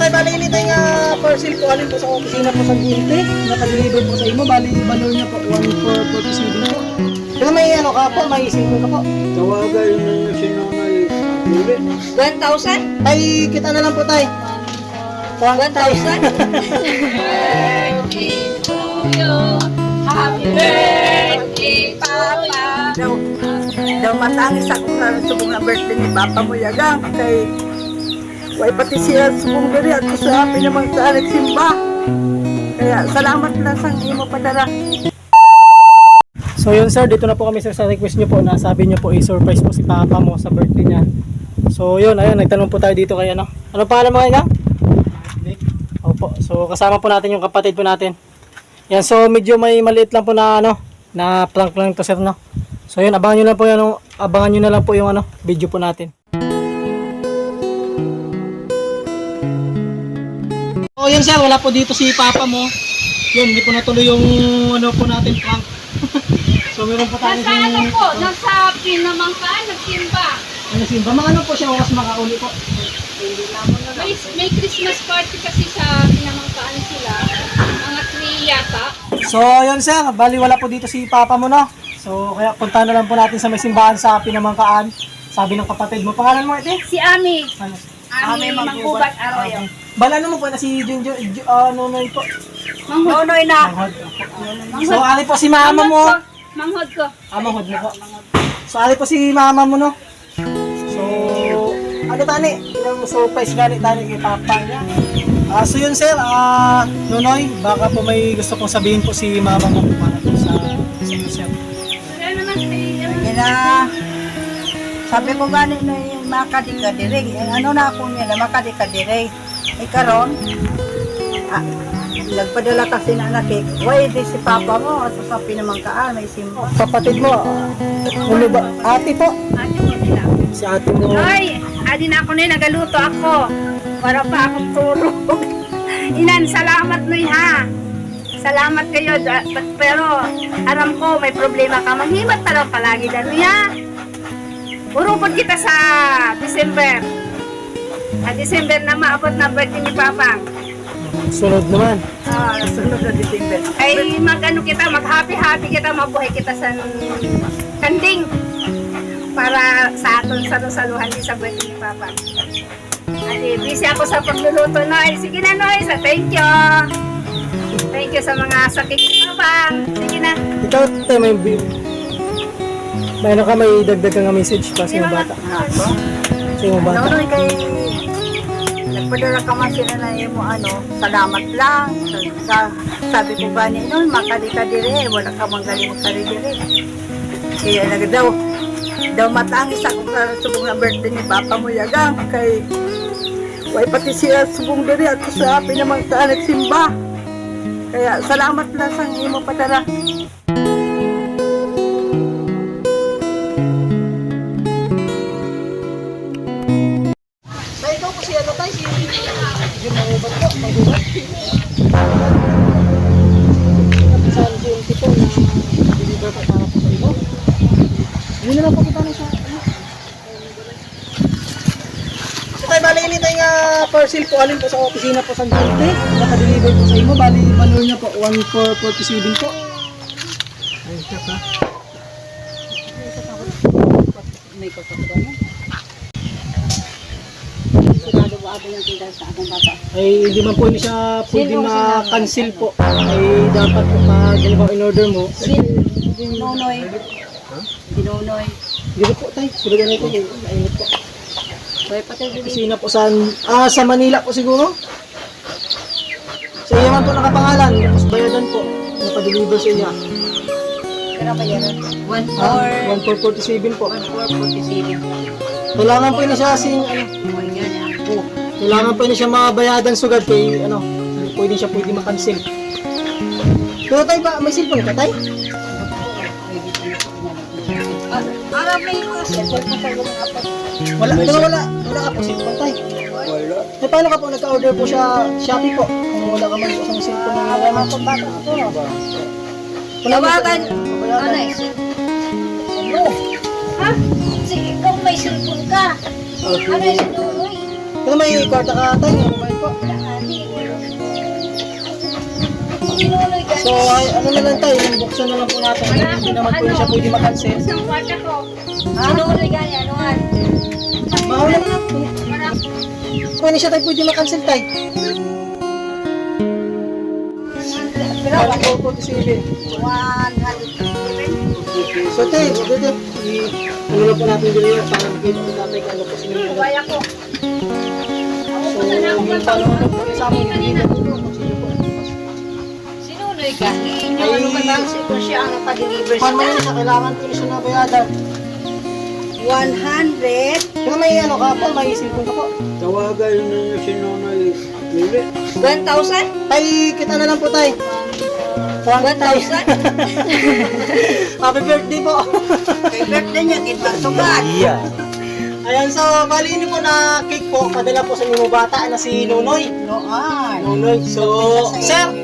tayo bali ini tayo nga parcel po alin po sa opisina po sa Ginti. Naka-deliver po sa imo. Bali balor niya po 1447 po. Kung may ano ka po, may cellphone ka po. Tawagan yun na yung sinanay. 1,000? Tay, kita na lang po tay. 1,000? Happy birthday, Papa! Daw matangis ako sa subong na birthday ni Papa mo yagang kay way pati siya subong diri at sa api namang sa nagsimba. Kaya salamat lang sa imo padala. So yun sir, dito na po kami sir sa request niyo po na sabi niyo po i-surprise po si Papa mo sa birthday niya. So yun, ayun, nagtanong po tayo dito kay ano. Ano pangalan mo kaya? Nick. Opo. So kasama po natin yung kapatid po natin. Yan, so medyo may maliit lang po na ano, na prank lang to sir no. So yun, abangan niyo na po yung abangan niyo na lang po yung ano, video po natin. So yun sir, wala po dito si Papa mo. Yun, hindi po natuloy yung ano po natin prank. So meron po tayo Nasa ano po, nasa pinamangkaan, nagsimba. ano simba, mga ano po siya, wakas makauli po. May Christmas party kasi sa pinamangkaan sila. Mga 3 yata. So yun sir, bali wala po dito si Papa mo no. So kaya punta na lang po natin sa may simbahan sa Pinamangkaan. Sabi ng kapatid mo, pangalan mo ito? Si Ami. Ano? Ami Mangkubat Arroyo. Bala naman po na si Junjo, Nonoy po. Nonoy na. Manghod. So ali po si mama mo. Manghod ko. Manghod mo po. So ali po si mama mo no. So ano tani, yung surprise gani tani kay Papa niya. So yun sir, Nonoy, baka po may gusto kong sabihin po si mama mo para po sa sir. Ano naman Kaya sabi ko gani na yung makadikadiri. Ano na ako niya na makadikadiri. Ay karon, nagpadala kasi na anak eh. Why di si Papa mo? At sa Pinamangkaan may simba. Kapatid mo, ano ba? Ate po. Ate mo nila. Si ate mo. Ay, adi na ako na nagaluto ako. Para pa akong tulog. Inan, salamat Noy ha. Salamat kayo. Pero aram ko may problema ka. Maghimat pa lang palagi na Noy ha. Urupod kita sa December. December na maabot na birthday ni Papa. Sunod naman. Sunod na December. Ay mag-ano kita, mag-happy-happy kita, mabuhay kita sa kanding. Para sa aton saluhan din sa birthday ni Papa. Ay, busy ako sa pagluluto Noy. Sige na Noy, sa thank you. Thank you sa mga sakit ni Papa. Sige na. Ikaw, tayo may ano ka, may dagdag ka nga message pa sa mga bata. Sa mga bata. Ano kay nagpadala ka man sila na mo ano, salamat lang. Sabi ko ba ni no, makadikadiri, wala ka manggaling makadikadiri. Kaya daw matangis ako sa subong na birthday ni Papa mo yagang kay way pati siya subong diri at sa api namang sa nagsimba. Kaya salamat lang sa imo padala. Sa ikaw po si ano tayo, si Jun Mangubat po, Mangubat. Sa GMT po na deliver po para po sa ito. Hindi na lang po kita na sa ano. So tayo bali ini tayo nga parcel po alin po sa opisina po sa GMT. Naka-deliver po sa imo, bali valor niya po 1447 po. Ayun siya ka. May kapatid mo. Ay hindi man po hindi siya pwede ma-cancel po. Ay dapat po pag in-order mo. Dinonoy. Dinonoy. Dito po tayo, sulugan natin kayo. Mainit po. Way pati Kusina po sa Manila po siguro. Sa iyo man po nakapangalan, tapos bayadan po. Naka-deliver sa inyo. Kaya ba yan? 1447 po. 1447. Kailangan po na siya sing ano. Oh, kailangan po na siya mabayadan sugad kay ano. Pwede siya pwede ma-cancel. Pero tayo ba may cellphone ka tayo? Para may kasi Wala ka po cellphone tayo. Wala. Eh, paano ka po nagka-order po siya Shopee po? Kung wala ka man po sa cellphone na nalaman. Tawagan. Ano Ano? Ha? Sige, ikaw may cellphone ka. Ano yung sinuloy? Kung may kwarta ka tayo, mobile po. So, ano na lang tayo, yung buksan na lang po natin. Hindi naman po siya pwede makancel. Isang kwarta ko. Ano ulit ganyan? Anuhan? Mahal naman na. Kung hindi siya tayo pwede makancel tayo. Pero Ano po po si Ibin? 100. So, tayo, dito. Ano na po natin dito yun para makita ko natin kung ano po sinunod. Kaya ko. So, yung paano ano po sa amin, hindi na po. Sinunoy ka? Hindi nyo ano matansi kung siya ang pa-deliver Paano siya. yun siya, kailangan po siya na bayadan. 100. Kaya may ano ka po, may isipon ka po. Tawagan ninyo si Nonoy Lili. 1,000? Tay, kita na lang po tay. 1,000? Happy birthday po. Kay birthday niya, kita sugat. Yeah. Ayan, so bali ini po na cake po, padala po sa inyo bata na si Nonoy. Noon. Nonoy. So, sir,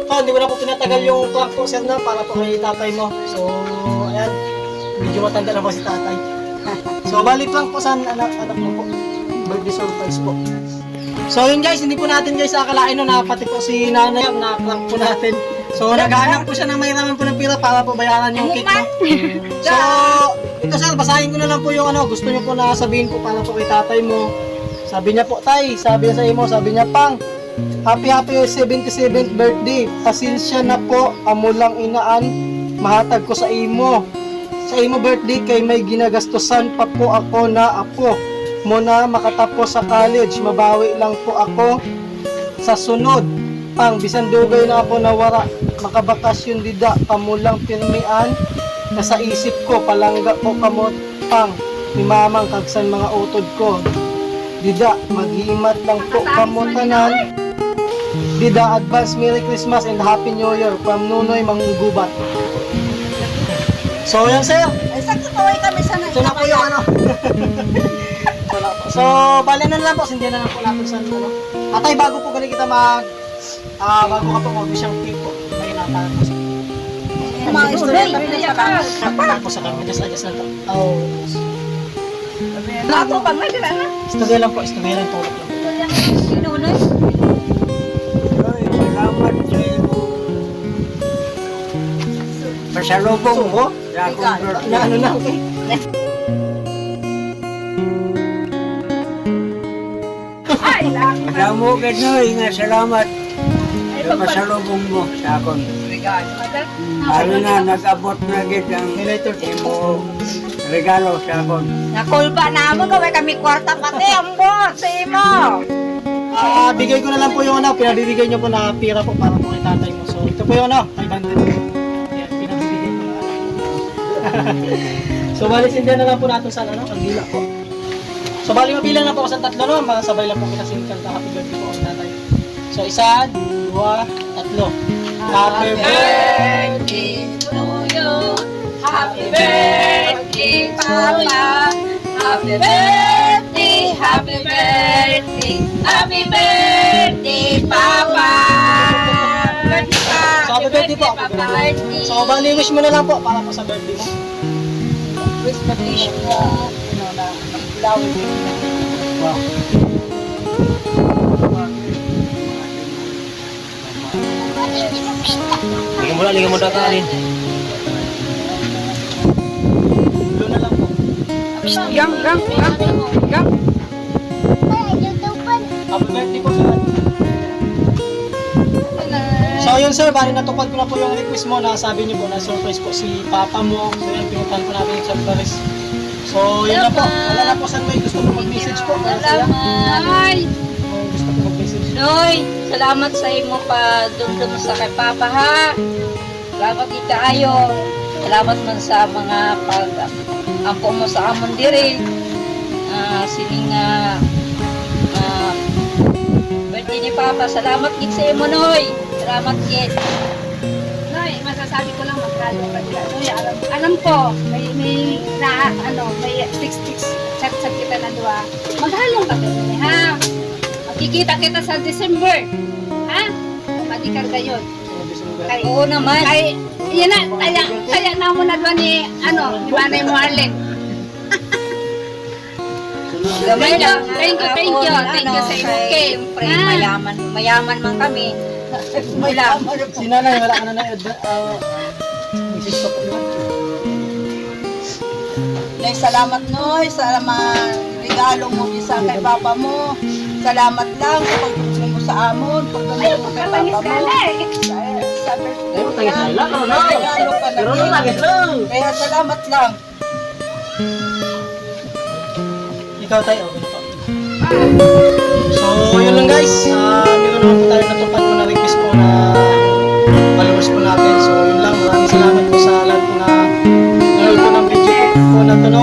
hindi ko na po pinatagal yung clock po, sir, na para po kay tatay mo. So, ayan, medyo matanda na po si tatay. So, bali lang po sa anak mo po. Birthday surprise po. So, yun guys, hindi po natin guys akalain no, na pati po si nanay ang na-prank po natin. So, naghahanap po siya na mayroon po ng pira para po bayaran yung cake mo. So, ito sir, basahin ko na lang po yung ano, gusto niyo po na sabihin po para po kay tatay mo. Sabi niya po, tay, sabi niya sa imo, sabi niya, pang, happy 77th birthday. Pasensya na po, amo lang inaan, mahatag ko sa imo. Sa imo birthday kay may ginagastusan pa po ako na apo mo na makatapos sa college. Mabawi lang po ako sa sunod. Pang, bisan dugay na ako nawara, makabakasyon dida, kamo lang pirmian. Nasa isip ko, palangga po kamo, pang, ni mamang kagsan mga utod ko. Dida, maghimat lang po kamo tanan. Dida, advance Merry Christmas and Happy New Year from Nunoy Manggubat. So, yan sir. Ay, sakto kaway kami sa So, na po yung ano. So, bali na lang po, sindihan na lang po natin sa ano. Atay, bago po gali kita bago ka po mag-wish ang cake po, may natahan po sa Mga istorya kami na sa natahan po sa kami, adjust na to. Oh. Lato ba? May dila na. Istorya lang po, istorya lang tulog lang. Sinunoy? Ay, salamat sa iyo. Pasalubong mo sa akong birthday. Na ano na, okay? Ay, lang. Alam mo, Ganoy, nga salamat sa pasalubong mo sa akong. Lalo na, nag-abot na gid ang Later. imo regalo sa akong. Nakulba na mo, gawin kami kwarta pati. Ambot sa imo. Bigay ko na lang po yung ano, pinabibigay niyo po na pira po para po kay tatay mo. So, ito po yung ano, 500. Yan, pinabibigay ko na So, bali, sindihan na lang po natin sa ano, ang dila po. So, bali, mabilang na po ako sa tatlo, no? Masabay lang po kita sinikanta. Happy birthday po ang tatay. So, 1, 2, 3. Happy birthday! to you. Happy birthday, Papa. Happy birthday, happy birthday, happy birthday, Papa. So, happy birthday po. Happy birthday. So, bali, wish mo na lang po para po sa birthday mo. Wish pa din siya na, na flower. Wow. Liga mo data alin. Blue na lang po. Gang. Happy birthday po sir. So yun sir, bali natupad ko na po yung request mo na sabi niyo po na surprise po si papa mo. So yun, pinutan po namin yung surprise. So yun na po. Wala na po saan may gusto po mag-message po. Para sila. Ay, Kung gusto po mag-message. Noy, salamat sa imo pa dumdum sa kay Papa ha. Salamat kita ayo. Salamat man sa mga pag ampo mo sa amon diri. Sining birthday ni Papa. Salamat gid sa imo Noy. Salamat gid. Noy, masasabi ko lang magkano ka dila. Noy, alam ko, may sticks, chat kita na dua. Maghalong ka doon ha. Magkikita kita sa December. Ha? Madikar kayo. Kay, Oo naman. kay, yan na, kaya na mo na doon ni Manay Marlene. Gamay lang. Thank you sa imo, Ken. Siyempre, Ha? mayaman man kami. May Wala. tama na po. Si nanay, wala ka na na message pa po yun. Nay, salamat Noy sa mga regalo mo isa kay papa mo. Salamat lang sa pagtulong mo sa amon, pagtulong mo kay papa mo. Sa birthday Ayun, tagis na lang, ano? may regalo ka na Pero din. nagit lang. Kaya salamat lang. Ikaw tayo, okay po. So, yun lang guys. Dito naman po tayo natupad po na request po na followers po natin. So, yun lang. Maraming salamat po sa lahat po na nanonood po ng video po na to, no?